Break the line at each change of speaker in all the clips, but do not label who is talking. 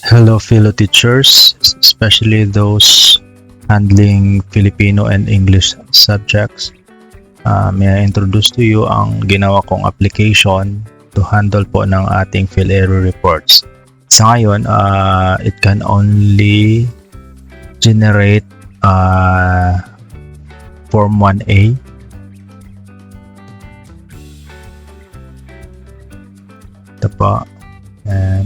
Hello fellow teachers, especially those handling Filipino and English subjects. May I introduce to you ang ginawa kong application to handle po ng ating PhilEru reports. Sa ngayon, it can only generate Form 1A. Ito po. And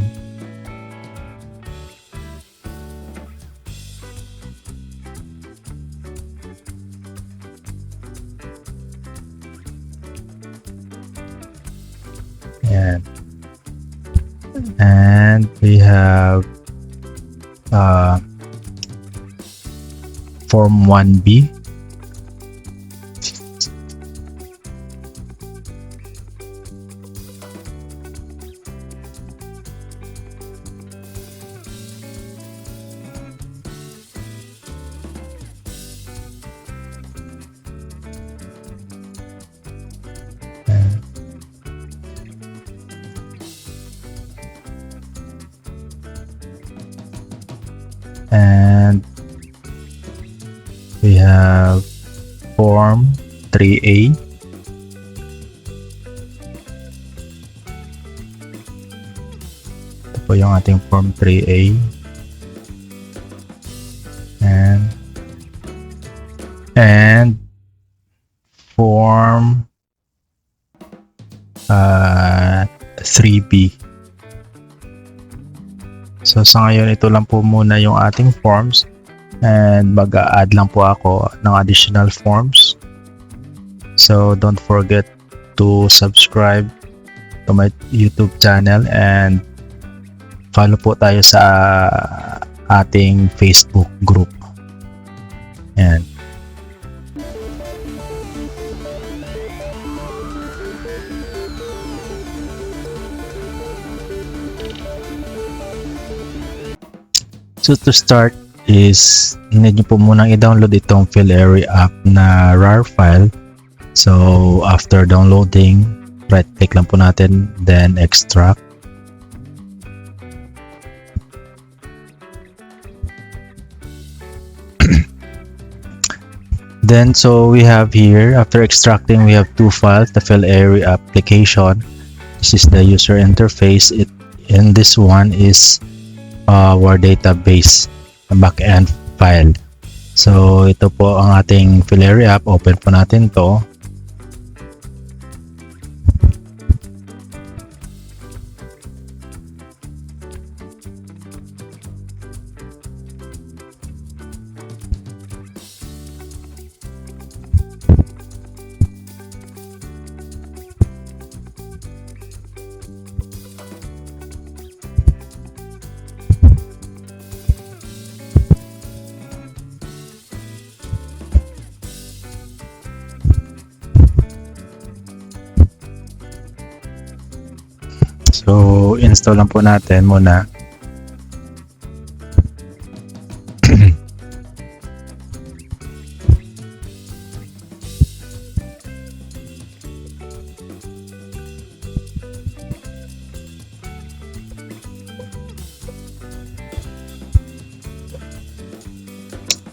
and we have Form 1B. And we have Form 3A. Ito po yung ating Form 3A. And Form 3B. So sa ngayon, ito lang po muna yung ating forms, and mag-a-add lang po ako ng additional forms. So don't forget to subscribe to my YouTube channel and follow po tayo sa ating Facebook group. And so to start is need nyo po munang i-download itong PhilEru app na RAR file. So after downloading, right click lang po natin, then extract. Then so we have here, after extracting, we have two files, the PhilEru application. This is the user interface. And this one is our database backend file. So ito po ang ating PhilEru app. Open po natin to. So, install lang po natin muna.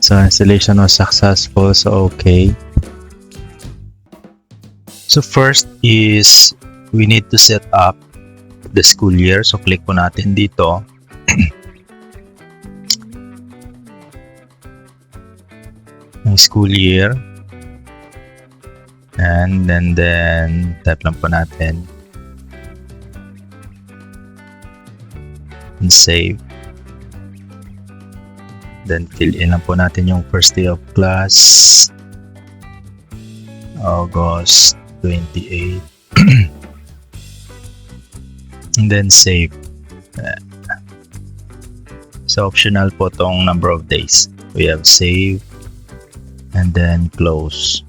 So, installation was successful. So, okay. So, first is we need to set up the school year. So click po natin dito. Yung school year. And then type lang po natin. And save. Then fill in lang po natin yung first day of class. August 28. And then save. So optional po tong number of days. We have save and then close.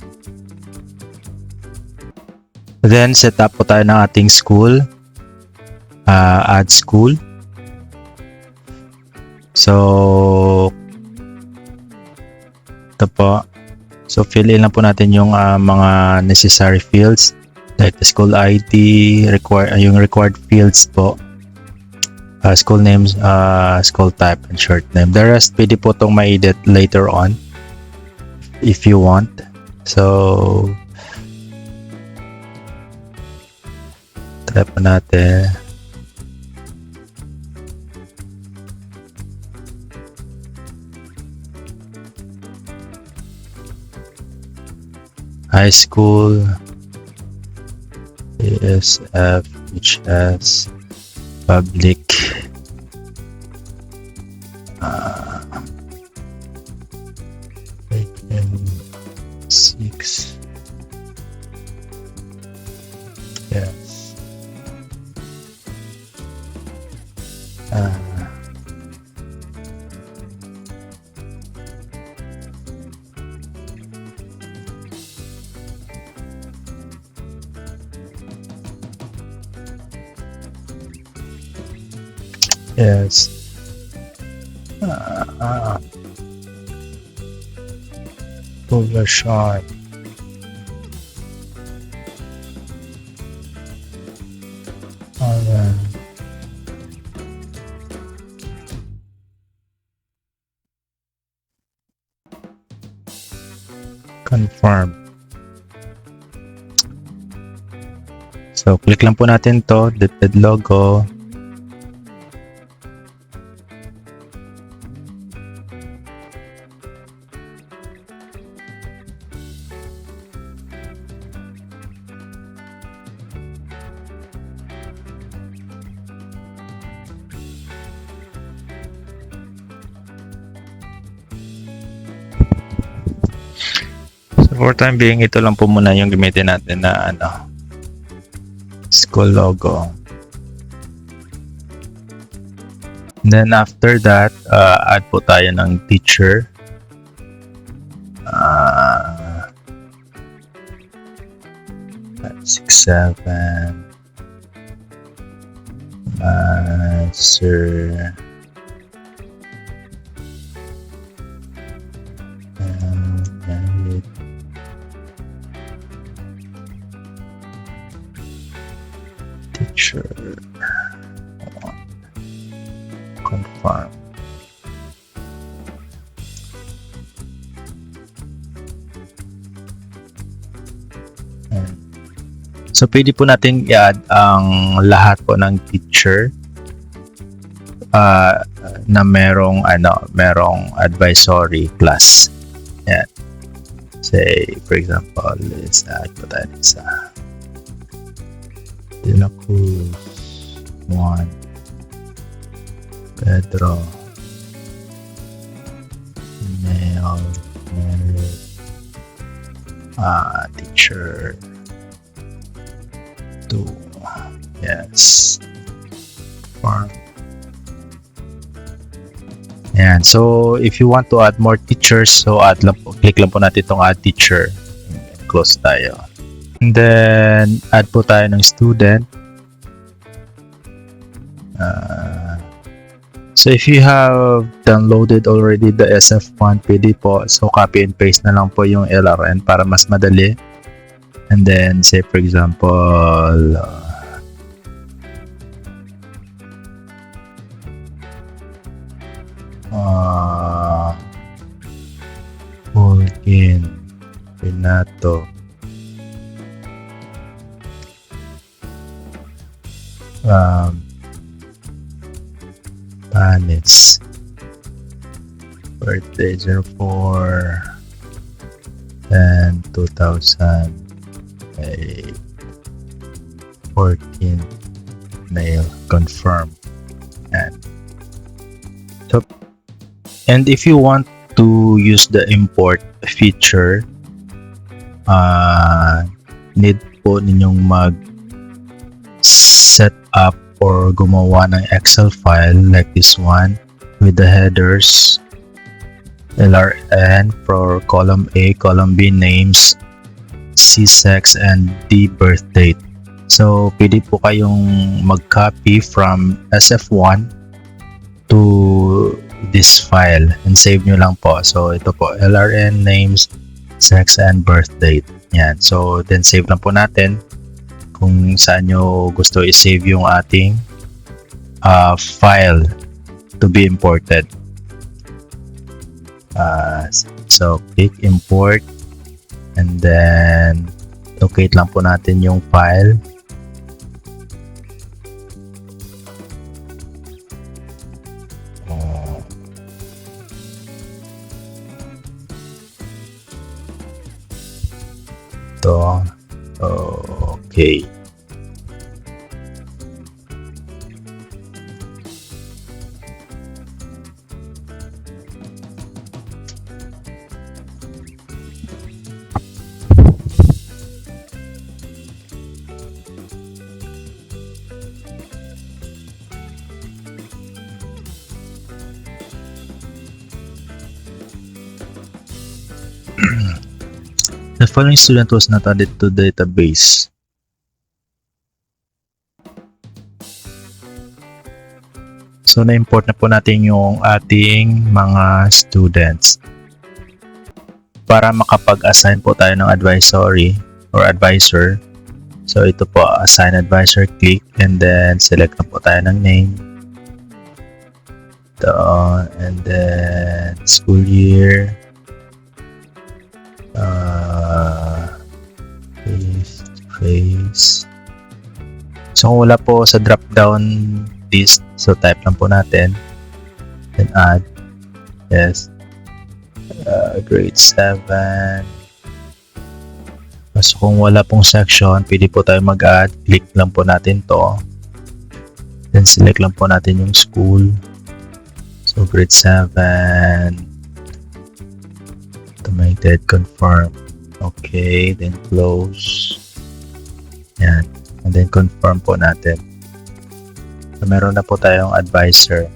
Then set up po tayo ng ating school. Add school. So ito po. So fill in lang po natin yung mga necessary fields like the school ID, yung required fields po. school names, school type, and short name. The rest, pwede po itong ma-edit later on if you want. So, try po natin. High school, ASF, HS, public, 6, yes, yes. Population. Alright. Confirm. So, click lang po natin to, DepEd logo. For time being, ito lang po muna yung gamitin natin na school logo. And then after that, add po tayo ng teacher. 6, 7. Sir. Teacher. Confirm. So pwede po natin i-add ang lahat po ng teacher na merong advisory class. Yan. Say for example, let's add po tayo sa De La Cruz, Juan, Pedro, male, married, teacher 2, yes, farm. Yan. So if you want to add more teachers, so click lang po natin itong add teacher, close tayo. And then, add po tayo ng student. So, if you have downloaded already the SF1, pwede po. So, copy and paste na lang po yung LRN para mas madali. And then, say for example, Holguin, Renato, Panis, birthday 04 and 2014, mail, confirm. And if you want to use the import feature, need po ninyong set up or gumawa ng Excel file like this one with the headers, LRN for column A, column B names, C sex, and D birth date. So pwede po kayong mag-copy from SF1 to this file and save nyo lang po. So ito po, LRN, names, sex, and birth date. Yan. So then save lang po natin kung saan nyo gusto i-save yung ating file to be imported. So click import and then locate lang po natin yung file. Ito. Okay. The following student was not added to the database. So, na-import na po natin yung ating mga students. Para makapag-assign po tayo ng advisory or advisor. So, ito po, assign advisor, click, and then select na po tayo ng name. Ito, and then school year. Face. So kung wala po sa drop down list, so type lang po natin, then add. Yes, grade 7. So kung wala pong section, pwede po tayo mag-add. Click lang po natin to, then select lang po natin yung school. So grade 7 automated, confirm. Okay, then close. Yan. And then confirm po natin. So, meron na po tayong advisor.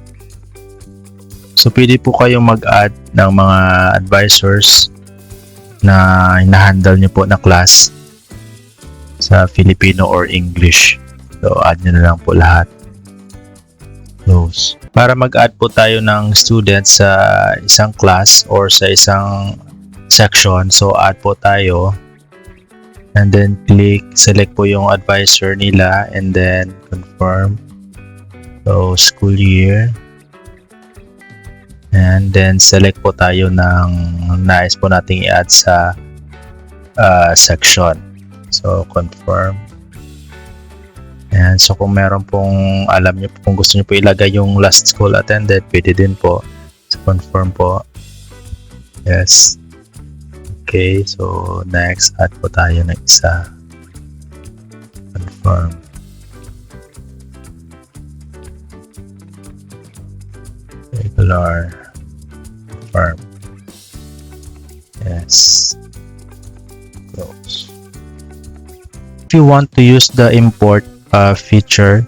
So, pwede po kayong mag-add ng mga advisors na hinahandle nyo po na class sa Filipino or English. So, add nyo na lang po lahat. Close. Para mag-add po tayo ng students sa isang class or sa isang section, so add po tayo and then click, select po yung advisor nila and then confirm. So school year and then select po tayo ng nais po nating i-add sa section. So confirm. And so kung meron pong alam nyo, kung gusto nyo po ilagay yung last school attended, pwede din po. So confirm po. Yes. Okay, so next, add po tayo ng isa. Confirm. Regular. Confirm. Yes. Close. If you want to use the import feature,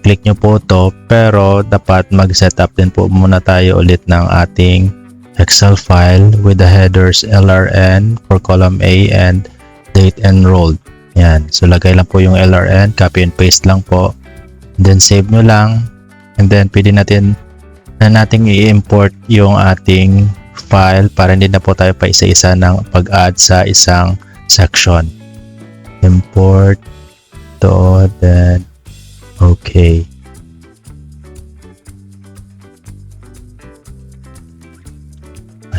click nyo po to, pero dapat mag-setup din po muna tayo ulit ng ating Excel file with the headers LRN for column A and date enrolled. Yan. So, lagay lang po yung LRN, copy and paste lang po. And then, save nyo lang. And then, pwede natin i-import yung ating file para hindi na po tayo pa isa-isa ng pag-add sa isang section. Import to, then, okay.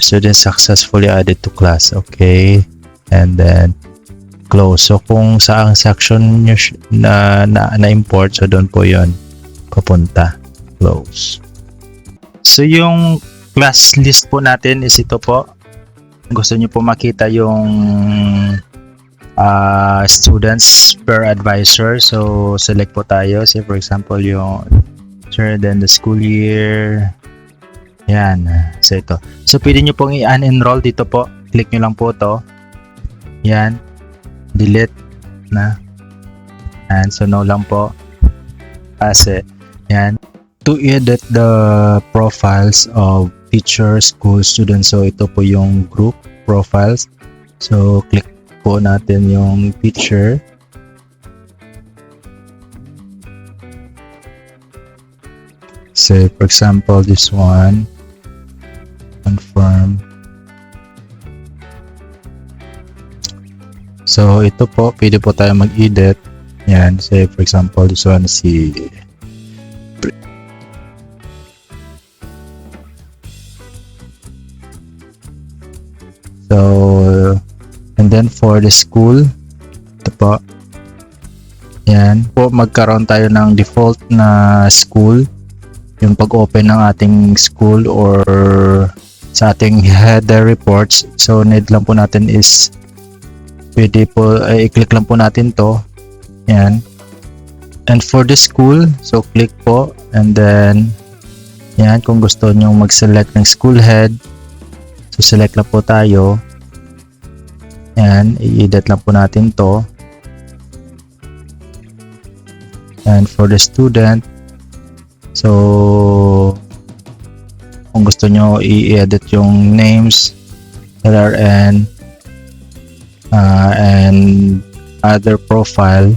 Student successfully added to class. Okay. And then close. So kung saang section nyo na-import, so doon po yon papunta. Close. So yung class list po natin is ito po. Gusto nyo po makita yung students per advisor. So select po tayo. Say for example yung then the school year. Yan. So ito. So pwede nyo pong i-unenroll dito po. Click nyo lang po to. Yan. Delete na. And so no lang po. Kasi yan. To edit the profiles of teacher, school, students. So ito po yung group profiles. So click po natin yung teacher. Say for example this one. Confirm. So ito po, pwede po tayo mag-edit. Yan, say for example this one si then for the school, ito po. Yan po, magkaroon tayo ng default na school. Yung pag-open ng ating school or sa ating header reports. So need lang po natin is pwede po i-click lang po natin to. Yan. And for the school, so click po and then yan, kung gusto nyo mag-select ng school head, so select lang po tayo. Yan, i-edit lang po natin to. And for the student, so kung gusto nyo i-edit yung names, LRN, and other profile,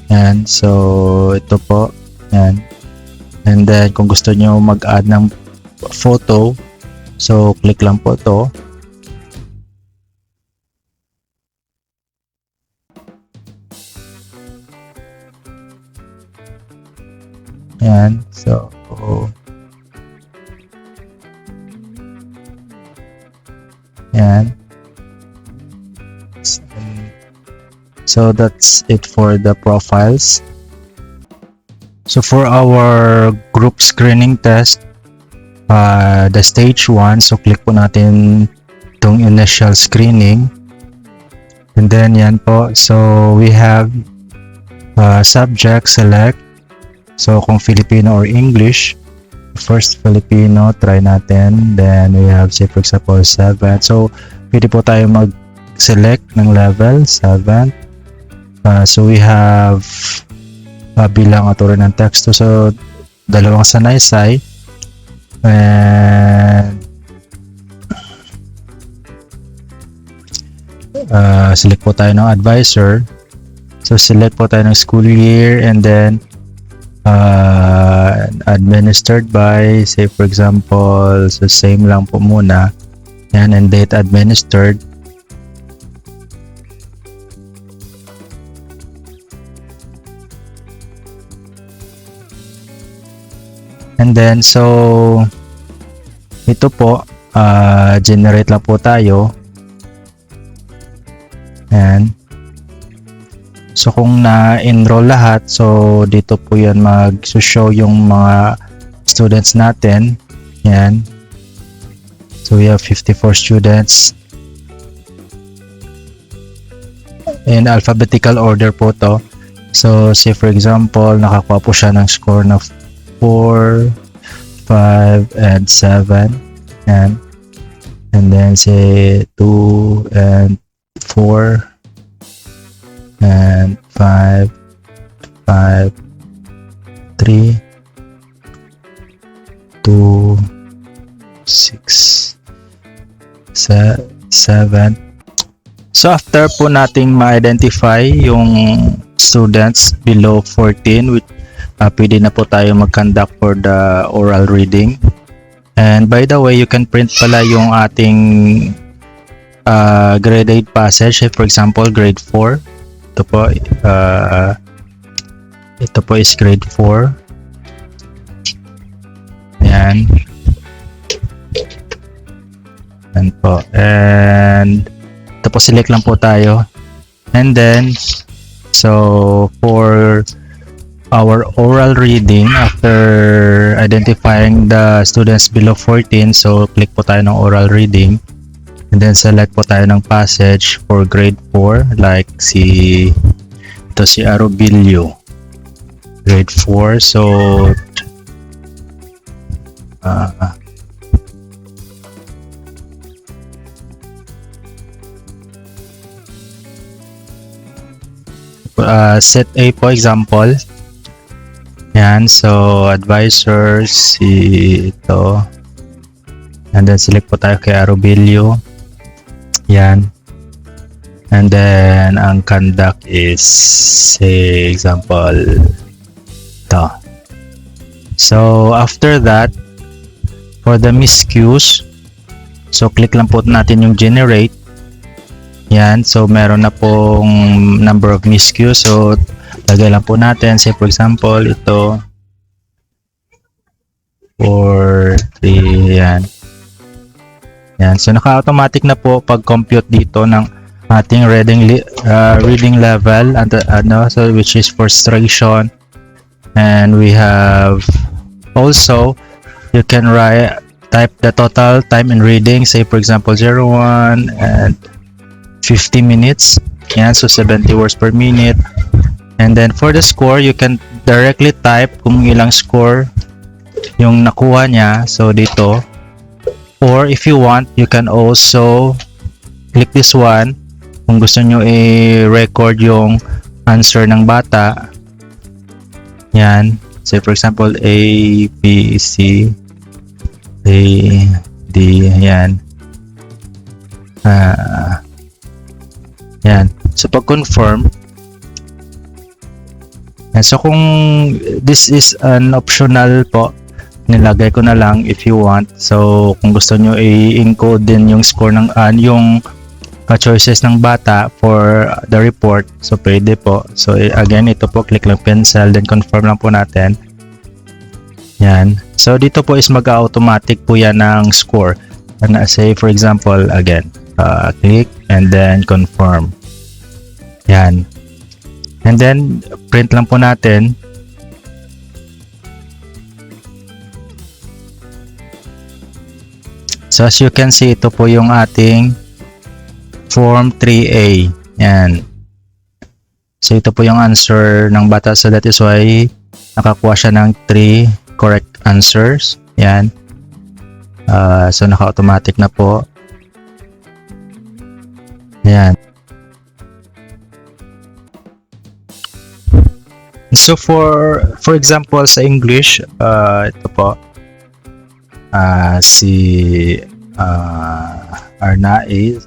and so ito po, yan. And then kung gusto nyo mag-add ng photo, so click lang po to. Yan, so yan. So that's it for the profiles. So for our group screening test, the stage 1, so click po natin itong initial screening. And then yan po, so we have subject select. So kung Filipino or English, first Filipino, try natin. Then we have, say for example, 7. So pwede po tayo mag-select ng level 7. So we have bilang at ng text. So dalawang sanaysay. And select po tayo ng advisor. So select po tayo ng school year and then administered by, say for example, so same lang po muna. Yan, and date administered. And then so ito po, generate lang po tayo. Yan. So kung na-enroll lahat, so dito po yan mag-show yung mga students natin. Yan. So we have 54 students. In alphabetical order po to. So say for example, nakakuha po siya ng score na 4, 5, and 7. Yan. And then say 2 and 4. And 5, 5, 3, 2, 6, 7. So after po nating ma-identify yung students below 14, which pwede na po tayo mag-conduct for the oral reading. And by the way, you can print pala yung ating grade 8 passage. For example, grade 4. Ito po is grade 4. Yan. Yan po. And ito po, select lang po tayo. And then, so for our oral reading, after identifying the students below 14, so click po tayo ng oral reading. And then select po tayo ng passage for grade 4, like si Arobilio, grade 4. So set A po, example. Yan, so advisors, si ito. And then select po tayo kay Arobilio. Yan. And then ang conduct is, say example, ito. So after that, for the miscues, so click lang po natin yung generate. Yan, so meron na pong number of miscues. So lagay lang po natin, say for example, ito 4, 3, yan. Yan, so naka-automatic na po pag-compute dito ng ating reading level, so which is frustration. And we have also, you can type the total time in reading, say for example 01 and 50 minutes. Yan, so 70 words per minute. And then for the score, you can directly type kung ilang score yung nakuha niya, so dito. Or if you want, you can also click this one kung gusto nyo i-record yung answer ng bata. Yan, say for example A, B, C, A, D, yan. Yan, so pag confirm, and so kung this is an optional po, nilagay ko na lang if you want. So kung gusto nyo i-encode din yung score ng yung choices ng bata for the report, so pwede po. So again, ito po, click lang pencil, then confirm lang po natin. Yan, so dito po is mag-automatic po yan ng score. And say for example, again, click and then confirm. Yan. And then, print lang po natin. So, as you can see, ito po yung ating Form 3A. Yan. So, ito po yung answer ng bata. So, that is why nakakuha siya ng 3 correct answers. Yan. So, naka-automatic na po. Yan. So for example sa English, ito po si Arnae.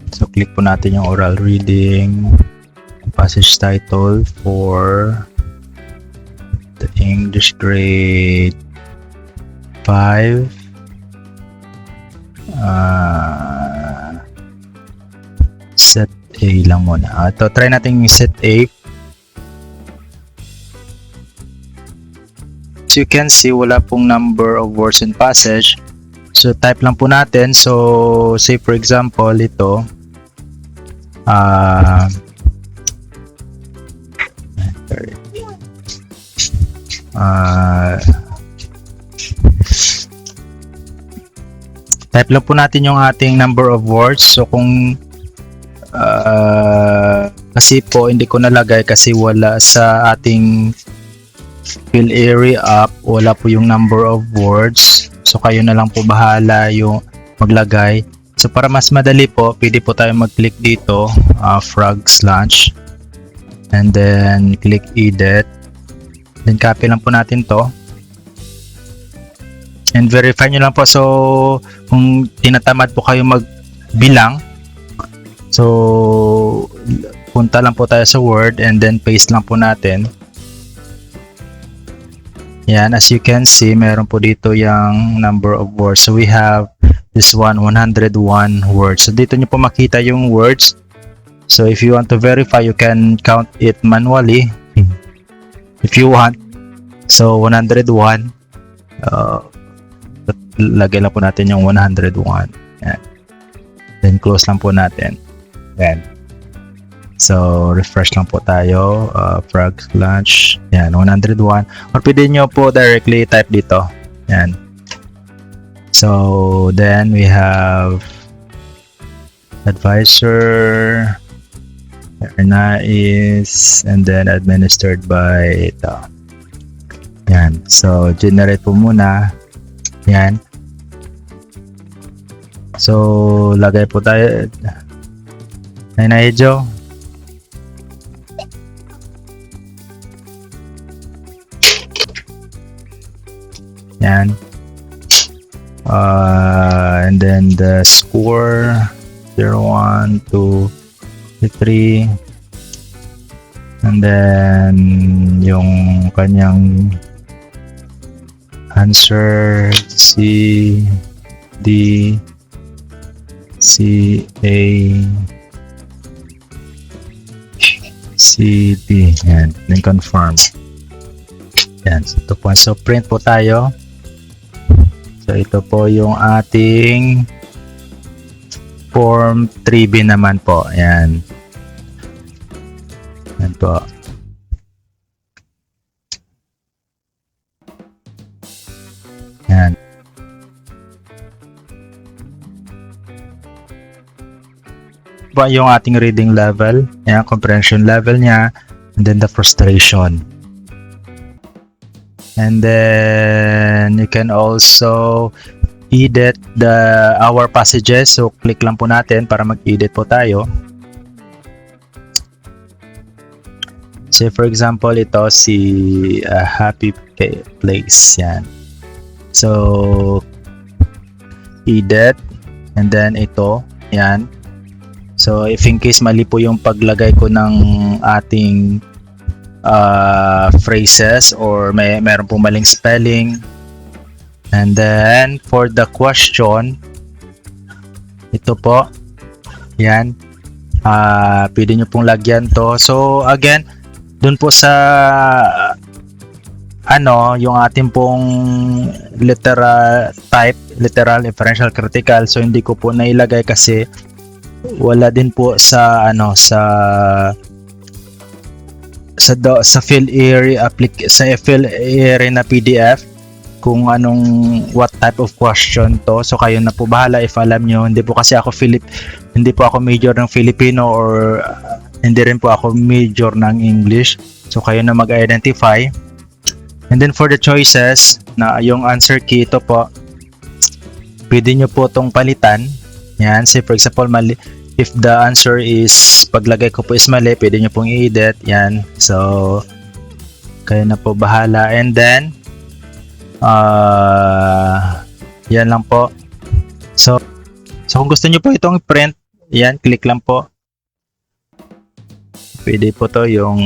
So click po natin yung oral reading, passage title for the English grade 5. Set A lang muna. Ito, try natin yung set A. So you can see wala pong number of words in passage. So type lang po natin. So say for example ito, type lang po natin yung ating number of words. So kung kasi po hindi ko nalagay kasi wala sa ating fill area up, wala po yung number of words. So kayo na lang po bahala yung maglagay. So para mas madali po, pwede po tayo mag-click dito, Frog's Lunch, and then click edit, then copy lang po natin to and verify nyo lang po. So kung tinatamad po kayo magbilang, so punta lang po tayo sa Word and then paste lang po natin. Yan, as you can see, meron po dito yung number of words. So we have this one, 101 words. So dito nyo po makita yung words. So if you want to verify, you can count it manually if you want. So 101, lagay lang po natin yung 101. Yan. Then close lang po natin. Yan. So, refresh lang po tayo. Frog's Lunch. Yan, 101. Or pwede nyo po directly type dito. Yan. So, then we have advisor, is, and then administered by ito. Yan. So, generate po muna. Yan. So, lagay po tayo. Ay na Joe. Yan. And then the score 01, 2, 3, and then yung kanyang answer C, D, C, A, C, D. Yan. Then confirm. Yan. So, ito po. So, print po tayo. So ito po yung ating Form 3B naman po. Ayan. Ayan po. Ayan. Po yung ating reading level, ayan, comprehension level niya, and then the frustration. And then you can also edit our passages. So click lang po natin para mag-edit po tayo. Say for example, ito si Happy Place. Yan. So edit, and then ito, yan. So if in case mali po yung paglagay ko ng ating phrases or meron pong maling spelling. And then for the question, ito po, yan, pwede nyo pong lagyan to. So again, dun po sa yung ating pong literal type, literal, inferential, critical, so hindi ko po nailagay kasi wala din po sa sa fill area sa fill area na PDF kung what type of question to. So kayo na po bahala if alam nyo. Hindi po kasi ako hindi po ako major ng Filipino or hindi rin po ako major ng English. So kayo na mag-identify. And then for the choices na yung answer key, ito po, pwede nyo po tong palitan. Yan, say for example, if the answer is, paglagay ko po is mali, pwede nyo pong i-edit. Yan, so kayo na po bahala. And then yan lang po. So kung gusto nyo po itong print, yan, click lang po. Pwede po to yung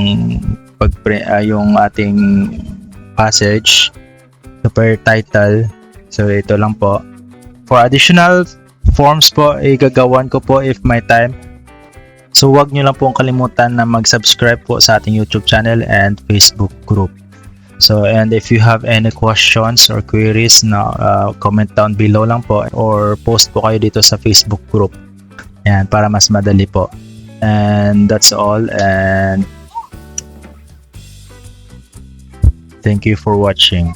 yung ating passage, super title. So ito lang po. For additional forms po, igagawan ko po if may time. So wag nyo lang pong kalimutan na mag-subscribe po sa ating YouTube channel and Facebook group. So and if you have any questions or queries, na comment down below lang po or post po kayo dito sa Facebook group. Yan, para mas madali po. And that's all, and thank you for watching.